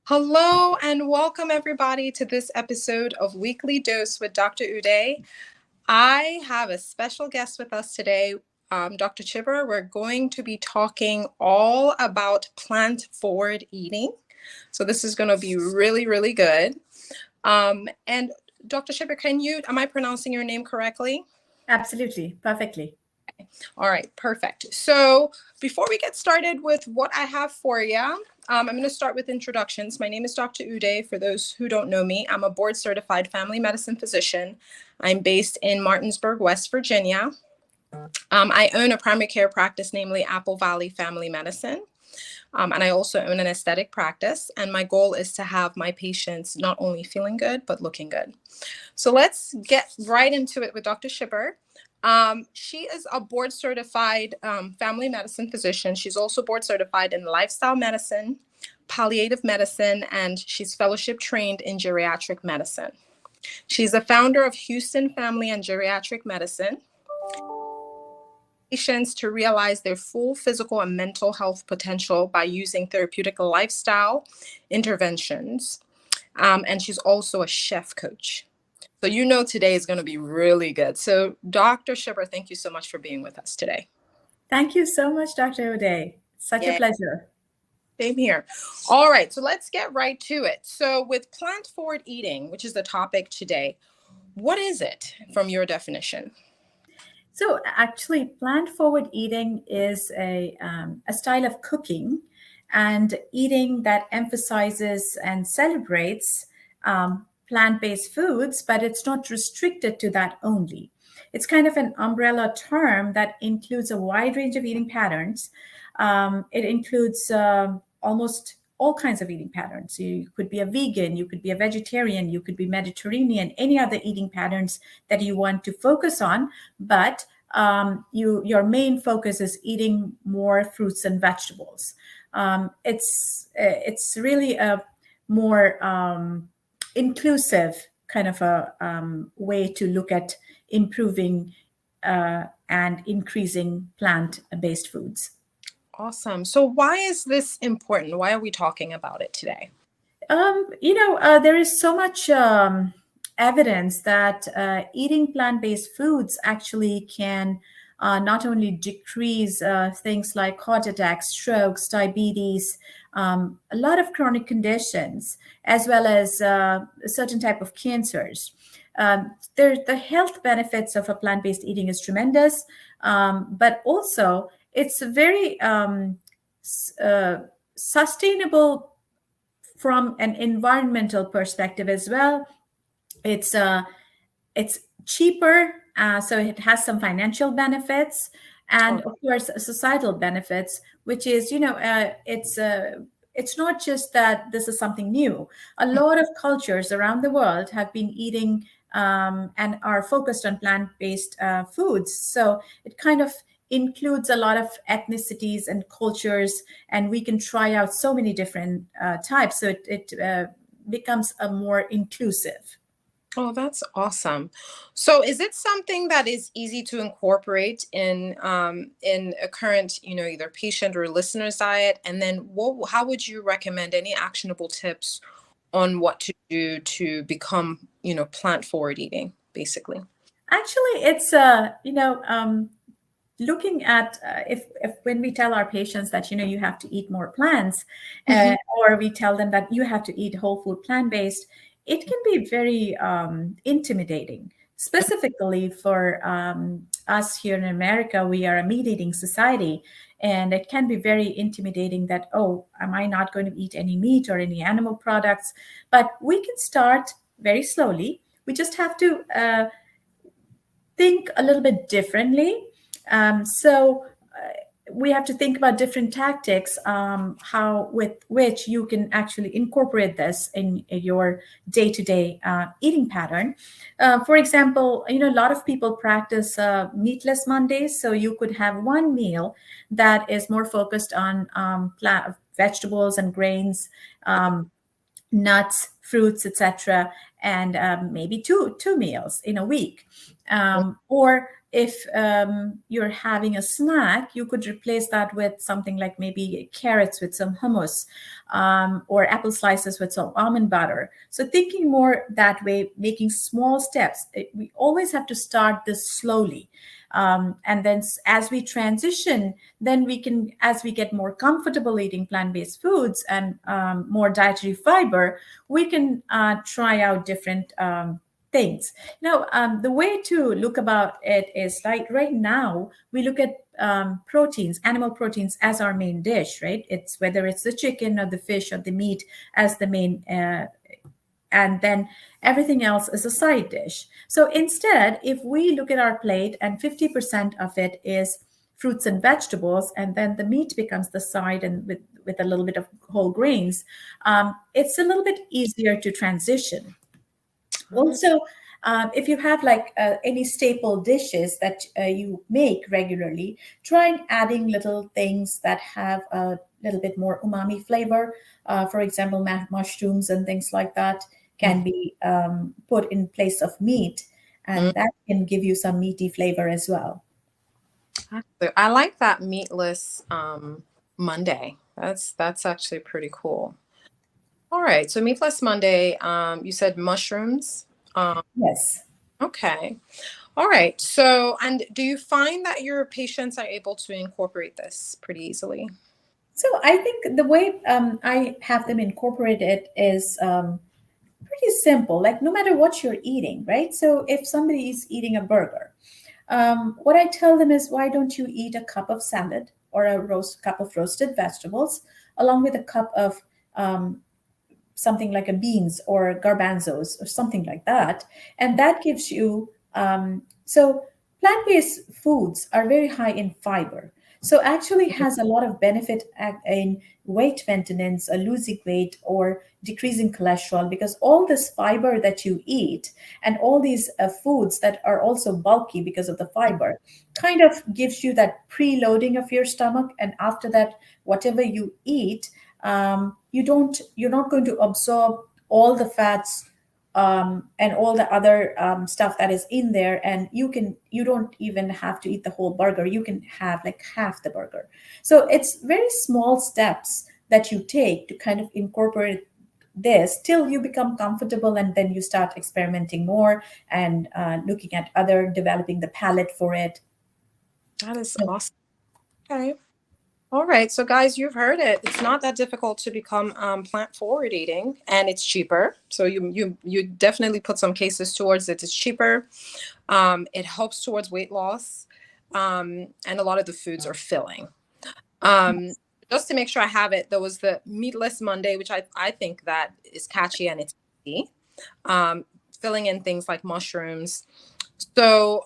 Hello and welcome everybody to this episode of Weekly Dose with Dr. Uday. I have a special guest with us today, Dr. Chhibber. We're going to be talking all about plant-forward eating. So this is going to be really, really good. And Dr. Chhibber, am I pronouncing your name correctly? Absolutely, perfectly. All right, perfect. So before we get started with what I have for you, I'm going to start with introductions. My name is Dr. Uday. For those who don't know me, I'm a board certified family medicine physician. I'm based in Martinsburg, West Virginia. I own a primary care practice, namely Apple Valley Family Medicine. And I also own an aesthetic practice. And my goal is to have my patients not only feeling good, but looking good. So let's get right into it with Dr. Chhibber. She is a board certified family medicine physician. She's also board certified in lifestyle medicine, palliative medicine, and she's fellowship trained in geriatric medicine. She's the founder of Houston Family and Geriatric Medicine. Patients to realize their full physical and mental health potential by using therapeutic lifestyle interventions. And she's also a chef coach. So today is going to be really good. So Dr. Chhibber, thank you so much for being with us today. Thank you so much, Dr. Uday. Such a pleasure. Same here. All right, so let's get right to it. So with plant-forward eating, which is the topic today, what is it from your definition? So actually, plant-forward eating is a style of cooking and eating that emphasizes and celebrates plant-based foods, but it's not restricted to that only. It's kind of an umbrella term that includes a wide range of eating patterns. It includes almost all kinds of eating patterns. You could be a vegan, you could be a vegetarian, you could be Mediterranean, any other eating patterns that you want to focus on, but your main focus is eating more fruits and vegetables. It's really a more inclusive kind of a way to look at improving and increasing plant-based foods. Awesome. So why is this important? Why are we talking about it today? There is so much evidence that eating plant-based foods actually can not only decrease things like heart attacks, strokes, diabetes, a lot of chronic conditions, as well as a certain type of cancers. The health benefits of a plant-based eating is tremendous, but also it's very sustainable from an environmental perspective as well. It's cheaper, so it has some financial benefits, and of course societal benefits, which is it's not just that this is something new. A lot of cultures around the world have been eating and are focused on plant-based foods, so it kind of includes a lot of ethnicities and cultures, and we can try out so many different types, so it becomes a more inclusive. Oh, that's awesome. So is it something that is easy to incorporate in a current, either patient or listener's diet? And then how would you recommend any actionable tips on what to do to become, plant-forward eating, basically? Actually, it's looking at if when we tell our patients that you have to eat more plants, or we tell them that you have to eat whole food plant-based, it can be very intimidating, specifically for us here in America. We are a meat-eating society, and it can be very intimidating that, oh, am I not going to eat any meat or any animal products? But we can start very slowly. We just have to think a little bit differently. So we have to think about different tactics, how with which you can actually incorporate this in your day-to-day eating pattern. For example, a lot of people practice meatless Mondays, so you could have one meal that is more focused on vegetables and grains, nuts, fruits, etc., and maybe two meals in a week. Or if you're having a snack, you could replace that with something like maybe carrots with some hummus, or apple slices with some almond butter. So thinking more that way, making small steps. We always have to start this slowly. And then as we transition, then we can, as we get more comfortable eating plant-based foods and more dietary fiber, we can try out different things. Now, the way to look about it is like right now we look at proteins, animal proteins as our main dish, right? It's whether it's the chicken or the fish or the meat as the main, and then everything else is a side dish. So instead, if we look at our plate and 50% of it is fruits and vegetables, and then the meat becomes the side and with a little bit of whole grains, it's a little bit easier to transition. Also, if you have like any staple dishes that you make regularly, try adding little things that have a little bit more umami flavor. For example, mushrooms and things like that can be put in place of meat, and that can give you some meaty flavor as well. I like that meatless Monday. That's actually pretty cool. All right, so meatless Monday. You said mushrooms. Yes. Okay. All right. So, and do you find that your patients are able to incorporate this pretty easily? So I think the way I have them incorporate it is pretty simple. Like no matter what you're eating, right? So if somebody is eating a burger, what I tell them is, why don't you eat a cup of salad or a cup of roasted vegetables along with a cup of something like a beans or garbanzos or something like that, and that gives you so plant-based foods are very high in fiber, so actually has a lot of benefit in weight maintenance, losing weight or decreasing cholesterol, because all this fiber that you eat and all these foods that are also bulky because of the fiber kind of gives you that preloading of your stomach, and after that whatever you eat, you're not going to absorb all the fats and all the other stuff that is in there, and you don't even have to eat the whole burger. You can have like half the burger. So it's very small steps that you take to kind of incorporate this till you become comfortable, and then you start experimenting more and looking at other, developing the palate for it. That is awesome. Okay. All right. So, guys, you've heard it. It's not that difficult to become plant forward eating, and it's cheaper. So you definitely put some cases towards it. It's cheaper. It helps towards weight loss, and a lot of the foods are filling. Just to make sure I have it, there was the meatless Monday, which I think that is catchy and it's easy. Filling in things like mushrooms. So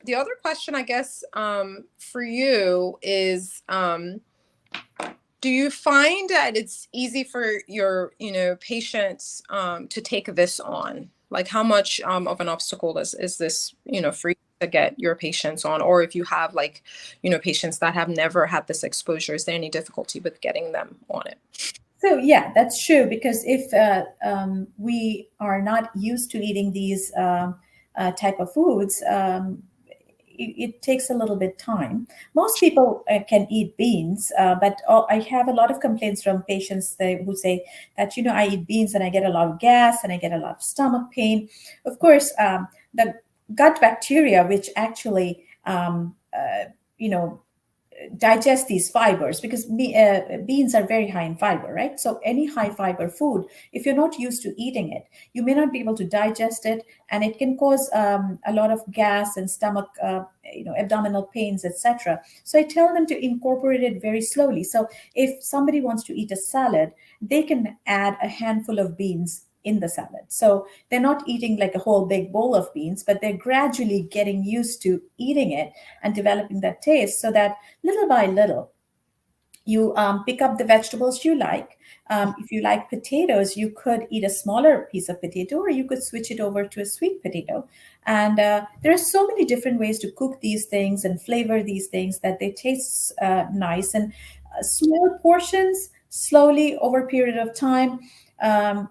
the other question, I guess, for you is, do you find that it's easy for your, patients to take this on? Like, how much of an obstacle is this, for you to get your patients on? Or if you have like, patients that have never had this exposure, is there any difficulty with getting them on it? So yeah, that's true, because if we are not used to eating these type of foods, it takes a little bit time. Most people can eat beans, but I have a lot of complaints from patients who say that, I eat beans and I get a lot of gas and I get a lot of stomach pain. Of course, the gut bacteria, which actually, you know, digest these fibers, because beans are very high in fiber, right? So any high fiber food, if you're not used to eating it, you may not be able to digest it, and it can cause a lot of gas and stomach, abdominal pains, etc. So I tell them to incorporate it very slowly. So if somebody wants to eat a salad, they can add a handful of beans in the salad. So they're not eating like a whole big bowl of beans, but they're gradually getting used to eating it and developing that taste, so that little by little, you pick up the vegetables you like. If you like potatoes, you could eat a smaller piece of potato, or you could switch it over to a sweet potato. And there are so many different ways to cook these things and flavor these things that they taste nice. And small portions, slowly over a period of time,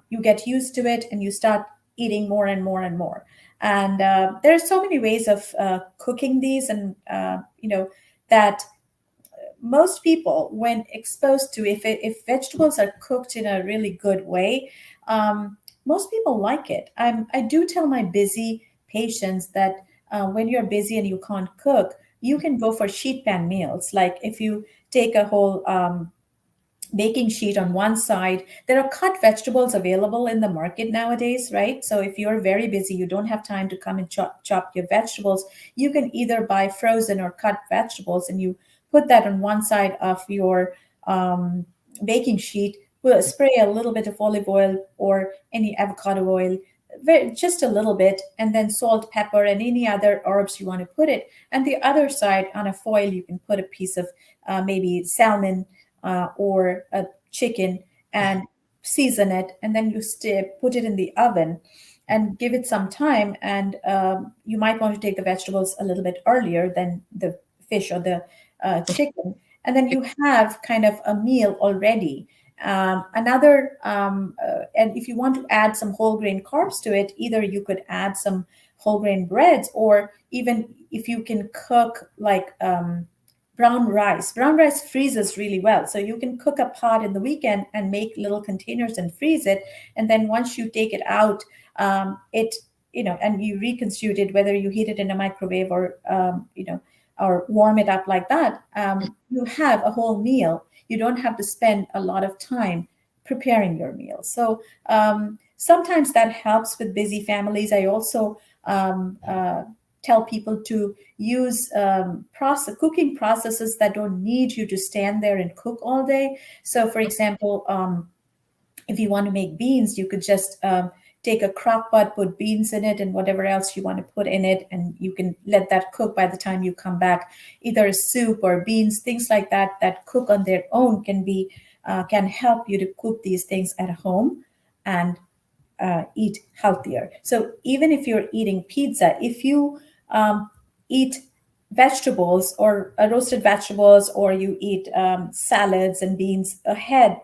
you get used to it and you start eating more and more and more. And there are so many ways of cooking these, and that most people, when exposed to, if vegetables are cooked in a really good way, most people like it. I do tell my busy patients that when you're busy and you can't cook, you can go for sheet pan meals. Like if you take a whole baking sheet on one side. There are cut vegetables available in the market nowadays, right? So if you're very busy, you don't have time to come and chop your vegetables, you can either buy frozen or cut vegetables, and you put that on one side of your baking sheet. We'll spray a little bit of olive oil or any avocado oil, just a little bit, and then salt, pepper, and any other herbs you want to put it. And the other side, on a foil, you can put a piece of maybe salmon or a chicken, and season it, and then you put it in the oven and give it some time. And you might want to take the vegetables a little bit earlier than the fish or the chicken, and then you have kind of a meal already. And if you want to add some whole grain carbs to it, either you could add some whole grain breads, or even if you can cook like brown rice. Brown rice freezes really well. So you can cook a pot in the weekend and make little containers and freeze it. And then once you take it out, and you reconstitute it, whether you heat it in a microwave or warm it up like that, you have a whole meal. You don't have to spend a lot of time preparing your meal. So sometimes that helps with busy families. I also tell people to use cooking processes that don't need you to stand there and cook all day. So, for example, if you want to make beans, you could just take a crock pot, put beans in it, and whatever else you want to put in it, and you can let that cook. By the time you come back, either a soup or beans, things like that, that cook on their own, can help you to cook these things at home and eat healthier. So even if you're eating pizza, if you eat vegetables or roasted vegetables, or you eat salads and beans ahead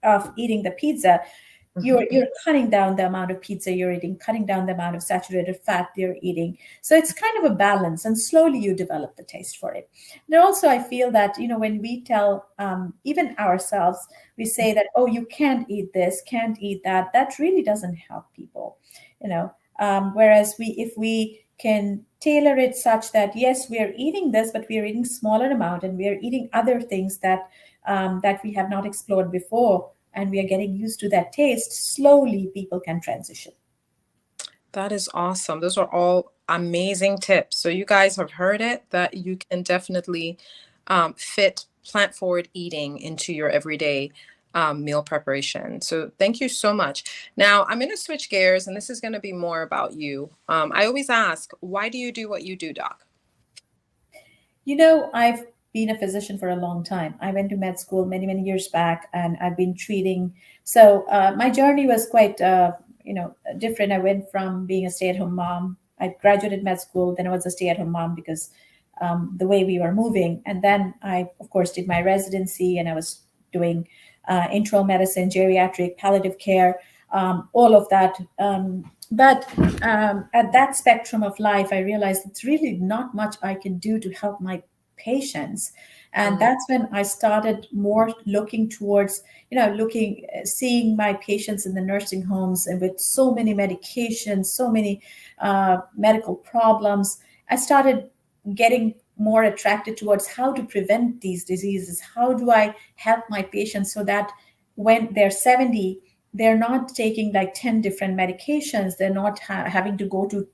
of eating the pizza, you're cutting down the amount of pizza you're eating, cutting down the amount of saturated fat you're eating. So it's kind of a balance, and slowly you develop the taste for it. And also, I feel that when we tell even ourselves, we say that, oh, you can't eat this, can't eat that. That really doesn't help people, whereas if we can tailor it such that, yes, we are eating this, but we are eating smaller amount, and we are eating other things that we have not explored before, and we are getting used to that taste, slowly people can transition. That is awesome. Those are all amazing tips. So you guys have heard it, that you can definitely fit plant forward eating into your everyday meal preparation. So thank you so much. Now I'm going to switch gears, and this is going to be more about you. I always ask, why do you do what you do, Doc? I've been a physician for a long time. I went to med school many, many years back, and I've been treating. So my journey was quite, different. I went from being a stay-at-home mom. I graduated med school, then I was a stay-at-home mom because the way we were moving. And then I, of course, did my residency, and I was doing internal medicine, geriatric, palliative care, all of that. But at that spectrum of life, I realized it's really not much I can do to help my patients. And that's when I started more looking towards, seeing my patients in the nursing homes, and with so many medications, so many medical problems. I started getting more attracted towards how to prevent these diseases. How do I help my patients so that when they're 70, they're not taking like 10 different medications. They're not having to go to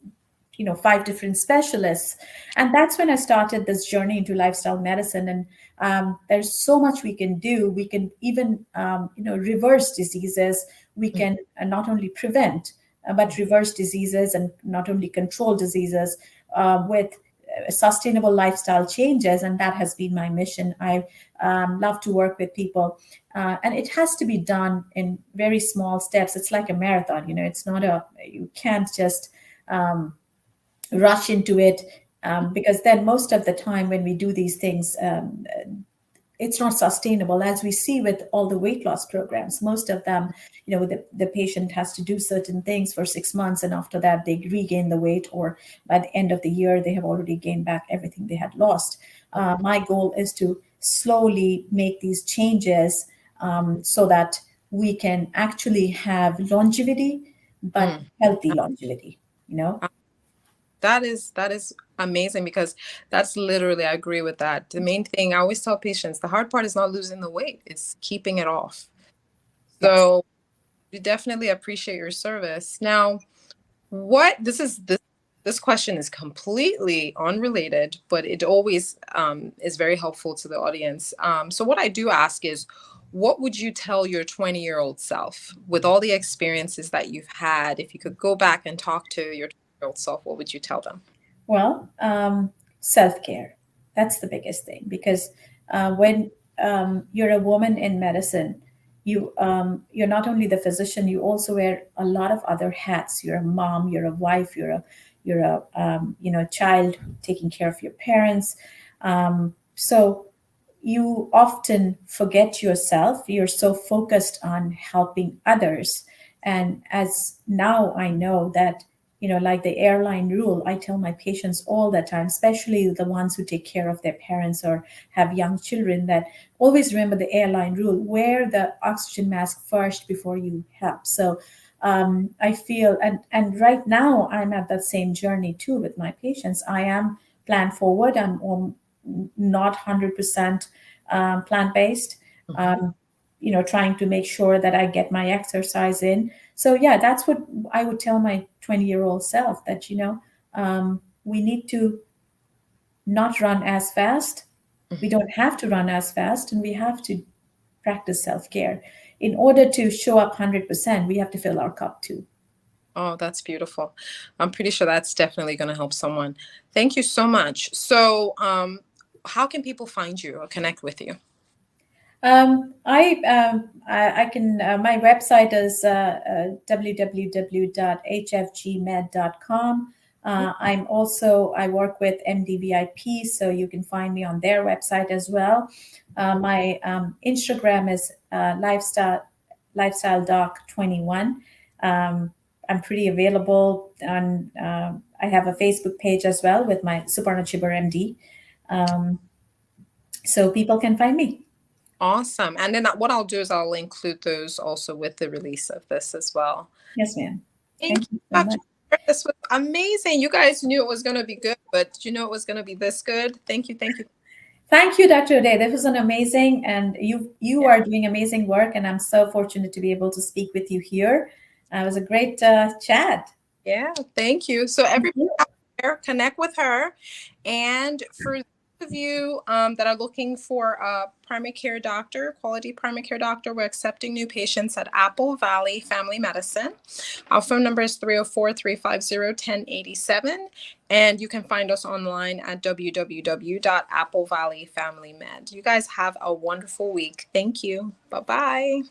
5 different specialists. And that's when I started this journey into lifestyle medicine. And there's so much we can do. We can even reverse diseases. We can not only prevent but reverse diseases, and not only control diseases with sustainable lifestyle changes. And that has been my mission. I love to work with people, and it has to be done in very small steps. It's like a marathon. It's not you can't just rush into it, because then most of the time when we do these things, it's not sustainable, as we see with all the weight loss programs. Most of them, the patient has to do certain things for 6 months, and after that they regain the weight, or by the end of the year they have already gained back everything they had lost. My goal is to slowly make these changes, so that we can actually have longevity, but healthy longevity, That is amazing, because that's literally, I agree with that. The main thing I always tell patients, the hard part is not losing the weight, it's keeping it off. Yes. So we definitely appreciate your service. Now, what this question is completely unrelated, but it always is very helpful to the audience. So what I do ask is, what would you tell your 20-year-old self with all the experiences that you've had? If you could go back and talk to your 20-year-old self, what would you tell them? Well, self-care. That's the biggest thing, because when you're a woman in medicine, you're not only the physician, you also wear a lot of other hats. You're a mom, you're a wife, you're a child taking care of your parents. So you often forget yourself. You're so focused on helping others. And as now I know that, like the airline rule, I tell my patients all the time, especially the ones who take care of their parents or have young children, that always remember the airline rule: wear the oxygen mask first before you help. So I feel, and right now I'm at that same journey too with my patients. I am plan forward. I'm not 100% plant-based. Trying to make sure that I get my exercise in. So yeah, that's what I would tell my 20-year-old self, that we need to not run as fast. We don't have to run as fast, and we have to practice self-care. In order to show up 100%, we have to fill our cup too. Oh, that's beautiful. I'm pretty sure that's definitely going to help someone. Thank you so much. So, how can people find you or connect with you? I can. My website is www.hfgmed.com. I work with MDVIP, so you can find me on their website as well. My Instagram is lifestyle doc 21. I'm pretty available on. I have a Facebook page as well with my Suparna Chhibber MD, so people can find me. Awesome. And then what I'll do is I'll include those also with the release of this as well. Yes, ma'am. Thank Thank you, you so Dr. much. This was amazing. You guys knew it was going to be good, but did you know it was going to be this good? Thank you. Thank you. Thank you, Dr. Uday. This was an amazing, and you are doing amazing work, and I'm so fortunate to be able to speak with you here. It was a great chat. Yeah, thank you. So Thank everybody you. out there, connect with her. And for those of you that are looking for a primary care doctor, quality primary care doctor, we're accepting new patients at Apple Valley Family Medicine. Our phone number is 304-350-1087. And you can find us online at www.applevalleyfamilymed. You guys have a wonderful week. Thank you. Bye-bye.